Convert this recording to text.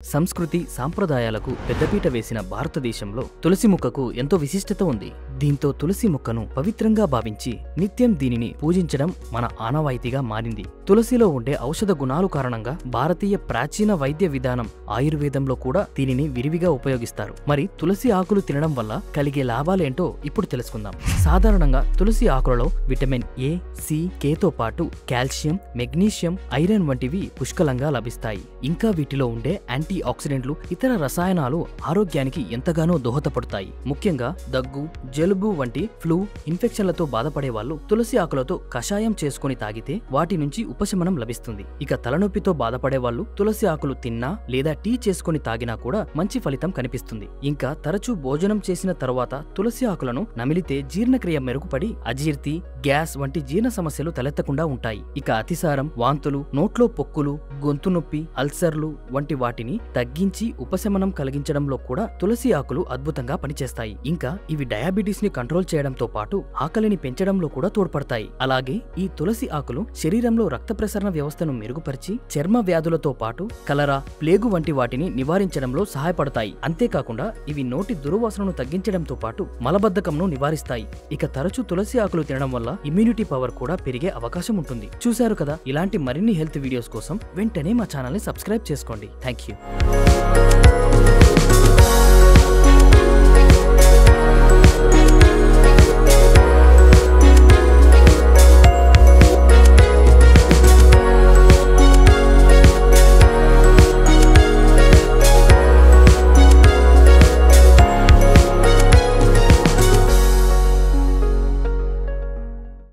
సంస్కృతి సాంప్రదాయాలకు పెద్దపీట వేసిన భారతదేశంలో తులసి మొక్కకు ఎంతో విశిష్టత ఉంది. దీంతో తులసి మొక్కను పవిత్రంగా భావించి నిత్యం దీనిని పూజించడం మన ఆనవాయితీగా మారింది. తులసిలో ఉండే ఔషధ గుణాలు కారణంగా భారతీయ ప్రాచీన వైద్య విధానం ఆయుర్వేదంలో కూడా దీనిని విరివిగా ఉపయోగిస్తారు. మరి తులసి ఆకులు తినడం వల్ల కలిగే లాభాలేంటో ఇప్పుడు తెలుసుకుందాం. సాధారణంగా తులసి ఆకులలో విటమిన్ ఏ, సి, కేతో పాటు కాల్షియం, మెగ్నీషియం, ఐరన్ వంటివి పుష్కలంగా లభిస్తాయి. ఇంకా వీటిలో ఉండే యాంటీ ఆక్సిడెంట్లు, ఇతర రసాయనాలు ఆరోగ్యానికి ఎంతగానో దోహదపడతాయి. ముఖ్యంగా దగ్గు, జలుబు వంటి ఫ్లూ ఇన్ఫెక్షన్లతో బాధపడే వాళ్ళు తులసి ఆకులతో కషాయం చేసుకుని తాగితే వాటి నుంచి ఉపశమనం లభిస్తుంది. ఇక తలనొప్పితో బాధపడే వాళ్ళు తులసి ఆకులు తిన్నా లేదా టీ చేసుకుని తాగినా కూడా మంచి ఫలితం కనిపిస్తుంది. ఇంకా తరచూ భోజనం చేసిన తరువాత తులసి ఆకులను నమిలితే జీర్ణక్రియ మెరుగుపడి అజీర్తి, గ్యాస్ వంటి జీర్ణ సమస్యలు తలెత్తకుండా ఉంటాయి. ఇక అతిసారం, వాంతులు, నోట్లో పొక్కులు, గొంతు నొప్పి, అల్సర్లు వంటి వాటిని తగ్గించి ఉపశమనం కలిగించడంలో కూడా తులసి ఆకులు అద్భుతంగా పనిచేస్తాయి. ఇంకా ఇవి డయాబెటీస్ ని కంట్రోల్ చేయడంతో పాటు ఆకలిని పెంచడంలో కూడా తోడ్పడతాయి. అలాగే ఈ తులసి ఆకులు శరీరంలో రక్త ప్రసరణ వ్యవస్థను మెరుగుపరిచి చర్మ వ్యాధులతో పాటు కలరా, ప్లేగు వంటి వాటిని నివారించడంలో సహాయపడతాయి. అంతేకాకుండా ఇవి నోటి దుర్వాసనను తగ్గించడంతో పాటు మలబద్ధకంను నివారిస్తాయి. ఇక తరచూ తులసి ఆకులు తినడం వల్ల ఇమ్యూనిటీ పవర్ కూడా పెరిగే అవకాశం ఉంటుంది. చూశారు కదా, ఇలాంటి మరిన్ని హెల్త్ వీడియోస్ కోసం వెంటనే మా ఛానల్ ని సబ్స్క్రైబ్ చేసుకోండి. Thank you.